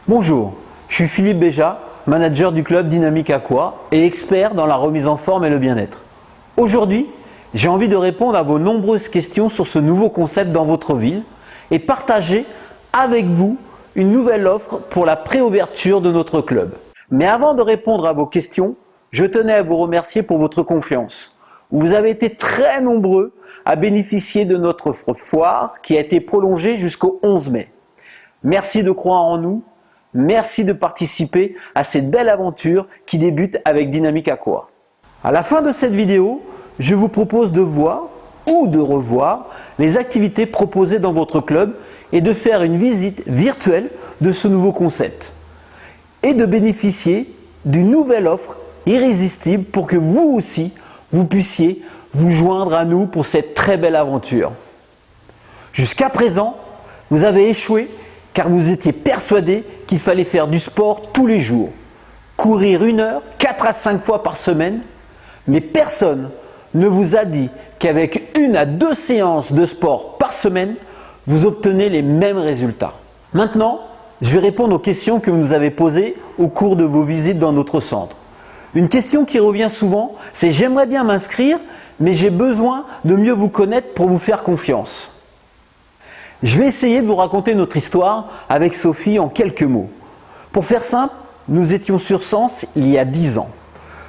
Bonjour, je suis Philippe Béja, manager du club Dynamique Aqua et expert dans la remise en forme et le bien-être. Aujourd'hui, j'ai envie de répondre à vos nombreuses questions sur ce nouveau concept dans votre ville et partager avec vous une nouvelle offre pour la préouverture de notre club. Mais avant de répondre à vos questions, je tenais à vous remercier pour votre confiance. Vous avez été très nombreux à bénéficier de notre foire qui a été prolongée jusqu'au 11 mai. Merci de croire en nous. Merci de participer à cette belle aventure qui débute avec Dynamique Aqua. À la fin de cette vidéo, je vous propose de voir ou de revoir les activités proposées dans votre club et de faire une visite virtuelle de ce nouveau concept et de bénéficier d'une nouvelle offre irrésistible pour que vous aussi, vous puissiez vous joindre à nous pour cette très belle aventure. Jusqu'à présent, vous avez échoué car vous étiez persuadé qu'il fallait faire du sport tous les jours, courir 1 heure, 4 à 5 fois par semaine, mais personne ne vous a dit qu'avec 1 à 2 séances de sport par semaine, vous obtenez les mêmes résultats. Maintenant, je vais répondre aux questions que vous nous avez posées au cours de vos visites dans notre centre. Une question qui revient souvent, c'est « j'aimerais bien m'inscrire, mais j'ai besoin de mieux vous connaître pour vous faire confiance ». Je vais essayer de vous raconter notre histoire avec Sophie en quelques mots. Pour faire simple, nous étions sur Sens il y a 10 ans.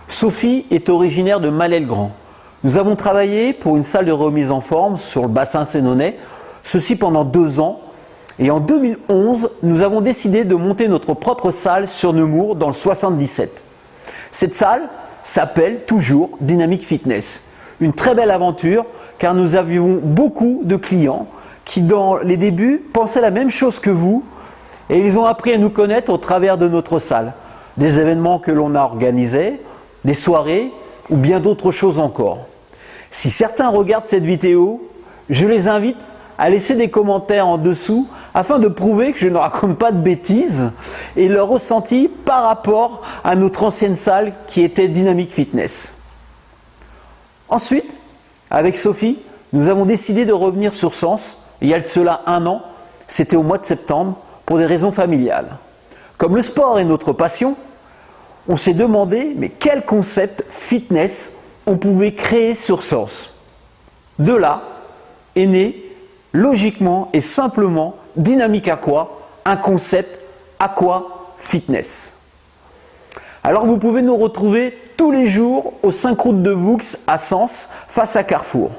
Sophie est originaire de Malais-le-Grand. Nous avons travaillé pour une salle de remise en forme sur le bassin sénonais, ceci pendant 2 ans. Et en 2011, nous avons décidé de monter notre propre salle sur Nemours dans le 77. Cette salle s'appelle toujours Dynamique Fitness. Une très belle aventure car nous avions beaucoup de clients qui dans les débuts pensaient la même chose que vous et ils ont appris à nous connaître au travers de notre salle. Des événements que l'on a organisés, des soirées ou bien d'autres choses encore. Si certains regardent cette vidéo, je les invite à laisser des commentaires en dessous afin de prouver que je ne raconte pas de bêtises et leur ressenti par rapport à notre ancienne salle qui était Dynamique Fitness. Ensuite, avec Sophie, nous avons décidé de revenir sur Sens. Il y a de cela 1 an, c'était au mois de septembre, pour des raisons familiales. Comme le sport est notre passion, on s'est demandé mais quel concept fitness on pouvait créer sur Sens. De là est né logiquement et simplement Dynamique Aqua, un concept Aqua Fitness. Alors vous pouvez nous retrouver tous les jours au 5 route de Vaux à Sens, face à Carrefour.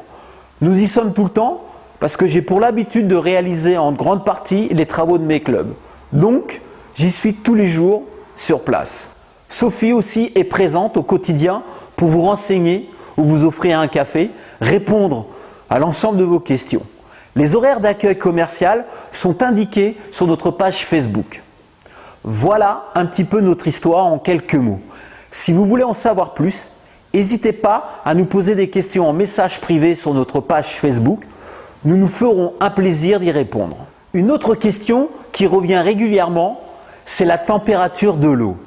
Nous y sommes tout le temps parce que j'ai pour l'habitude de réaliser en grande partie les travaux de mes clubs. Donc, j'y suis tous les jours sur place. Sophie aussi est présente au quotidien pour vous renseigner ou vous offrir un café, répondre à l'ensemble de vos questions. Les horaires d'accueil commercial sont indiqués sur notre page Facebook. Voilà un petit peu notre histoire en quelques mots. Si vous voulez en savoir plus, n'hésitez pas à nous poser des questions en message privé sur notre page Facebook. Nous nous ferons un plaisir d'y répondre. Une autre question qui revient régulièrement, c'est la température de l'eau.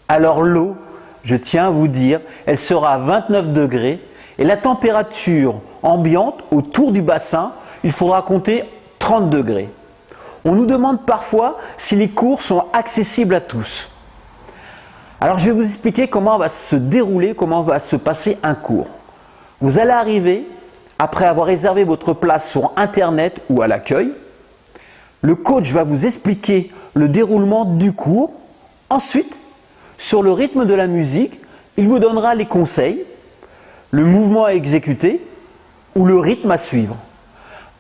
Alors l'eau, je tiens à vous dire, elle sera à 29 degrés et la température ambiante autour du bassin, il faudra compter 30 degrés. On nous demande parfois si les cours sont accessibles à tous. Alors je vais vous expliquer comment va se dérouler, comment va se passer un cours. Vous allez arriver après avoir réservé votre place sur Internet ou à l'accueil. Le coach va vous expliquer le déroulement du cours. Ensuite, sur le rythme de la musique, il vous donnera les conseils, le mouvement à exécuter ou le rythme à suivre.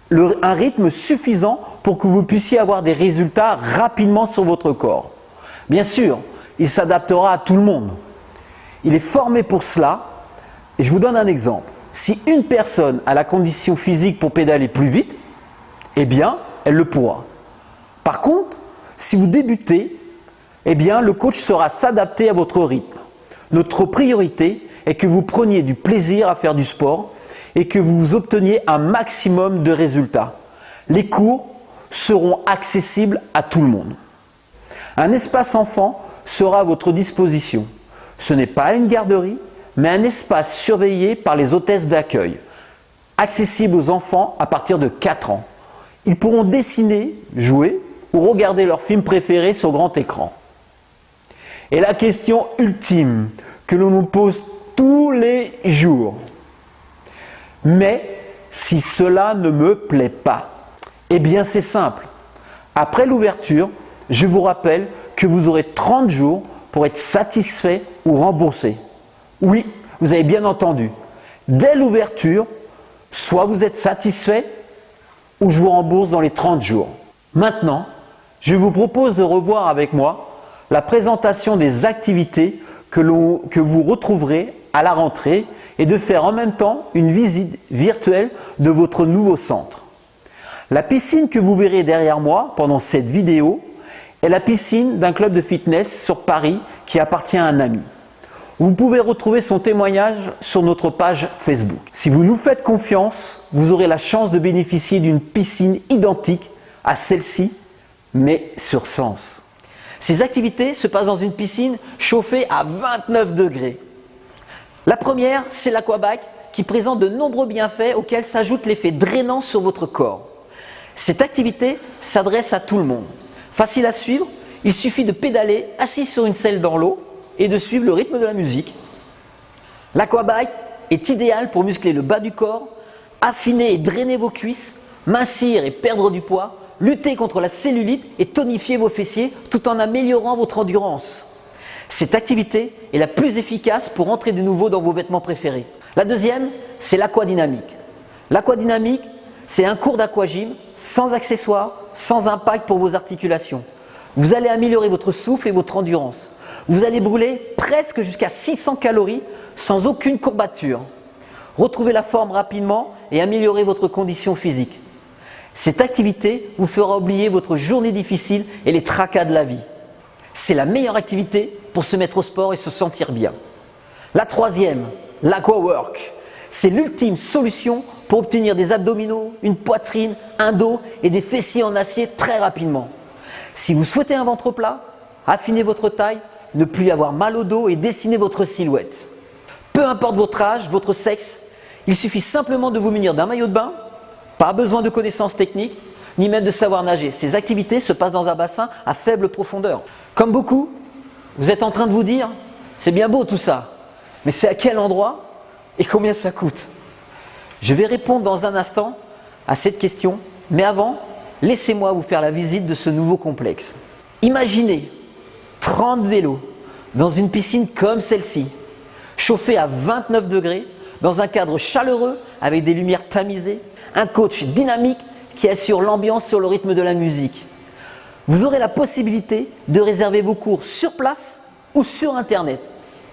Un rythme suffisant pour que vous puissiez avoir des résultats rapidement sur votre corps. Bien sûr, il s'adaptera à tout le monde. Il est formé pour cela et je vous donne un exemple. Si une personne a la condition physique pour pédaler plus vite, eh bien, elle le pourra. Par contre, si vous débutez, eh bien, le coach saura s'adapter à votre rythme. Notre priorité est que vous preniez du plaisir à faire du sport et que vous obteniez un maximum de résultats. Les cours seront accessibles à tout le monde. Un espace enfant sera à votre disposition. Ce n'est pas une garderie, mais un espace surveillé par les hôtesses d'accueil, accessible aux enfants à partir de 4 ans. Ils pourront dessiner, jouer ou regarder leur film préféré sur grand écran. Et la question ultime que l'on nous pose tous les jours, mais si cela ne me plaît pas, eh bien c'est simple. Après l'ouverture, je vous rappelle que vous aurez 30 jours pour être satisfait ou remboursé. Oui, vous avez bien entendu. Dès l'ouverture, soit vous êtes satisfait ou je vous rembourse dans les 30 jours. Maintenant, je vous propose de revoir avec moi la présentation des activités que vous retrouverez à la rentrée et de faire en même temps une visite virtuelle de votre nouveau centre. La piscine que vous verrez derrière moi pendant cette vidéo est la piscine d'un club de fitness sur Paris qui appartient à un ami. Vous pouvez retrouver son témoignage sur notre page Facebook. Si vous nous faites confiance, vous aurez la chance de bénéficier d'une piscine identique à celle-ci, mais sur Sens. Ces activités se passent dans une piscine chauffée à 29 degrés. La première, c'est l'aquabike qui présente de nombreux bienfaits auxquels s'ajoute l'effet drainant sur votre corps. Cette activité s'adresse à tout le monde. Facile à suivre, il suffit de pédaler assis sur une selle dans l'eau et de suivre le rythme de la musique. L'aquabike est idéal pour muscler le bas du corps, affiner et drainer vos cuisses, mincir et perdre du poids, lutter contre la cellulite et tonifier vos fessiers tout en améliorant votre endurance. Cette activité est la plus efficace pour entrer de nouveau dans vos vêtements préférés. La deuxième, c'est l'aquadynamique. L'aquadynamique, c'est un cours d'aquagym sans accessoires, sans impact pour vos articulations. Vous allez améliorer votre souffle et votre endurance. Vous allez brûler presque jusqu'à 600 calories sans aucune courbature. Retrouvez la forme rapidement et améliorez votre condition physique. Cette activité vous fera oublier votre journée difficile et les tracas de la vie. C'est la meilleure activité pour se mettre au sport et se sentir bien. La troisième, l'aquawork. C'est l'ultime solution pour obtenir des abdominaux, une poitrine, un dos et des fessiers en acier très rapidement. Si vous souhaitez un ventre plat, affiner votre taille, ne plus avoir mal au dos et dessiner votre silhouette. Peu importe votre âge, votre sexe, il suffit simplement de vous munir d'un maillot de bain, pas besoin de connaissances techniques, ni même de savoir nager. Ces activités se passent dans un bassin à faible profondeur. Comme beaucoup, vous êtes en train de vous dire, c'est bien beau tout ça, mais c'est à quel endroit et combien ça coûte? Je vais répondre dans un instant à cette question, mais avant, laissez-moi vous faire la visite de ce nouveau complexe. Imaginez 30 vélos dans une piscine comme celle-ci, chauffée à 29 degrés, dans un cadre chaleureux avec des lumières tamisées, un coach dynamique qui assure l'ambiance sur le rythme de la musique. Vous aurez la possibilité de réserver vos cours sur place ou sur Internet.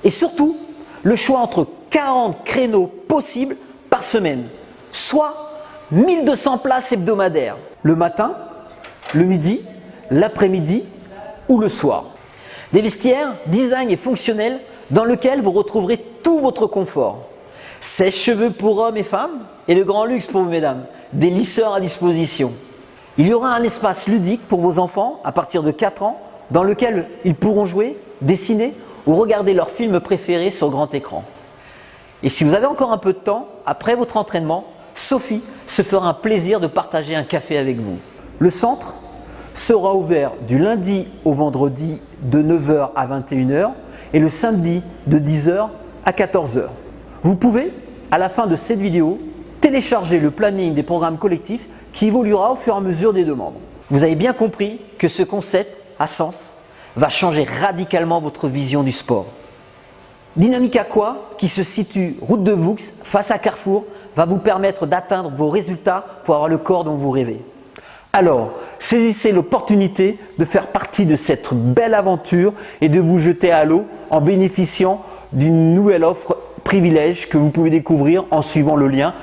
Et surtout, le choix entre 40 créneaux possibles par semaine, soit 1200 places hebdomadaires, le matin, le midi, l'après-midi ou le soir. Des vestiaires, design et fonctionnels dans lesquels vous retrouverez tout votre confort. Sèche-cheveux pour hommes et femmes et le grand luxe pour vous mesdames, des lisseurs à disposition. Il y aura un espace ludique pour vos enfants à partir de 4 ans dans lequel ils pourront jouer, dessiner ou regarder leurs films préférés sur grand écran. Et si vous avez encore un peu de temps, après votre entraînement, Sophie se fera un plaisir de partager un café avec vous. Le centre sera ouvert du lundi au vendredi de 9h à 21h et le samedi de 10h à 14h. Vous pouvez, à la fin de cette vidéo, télécharger le planning des programmes collectifs qui évoluera au fur et à mesure des demandes. Vous avez bien compris que ce concept, à Sens, va changer radicalement votre vision du sport. Dynamic Aqua, qui se situe route de Vaux, face à Carrefour, va vous permettre d'atteindre vos résultats pour avoir le corps dont vous rêvez. Alors, saisissez l'opportunité de faire partie de cette belle aventure et de vous jeter à l'eau en bénéficiant d'une nouvelle offre privilège que vous pouvez découvrir en suivant le lien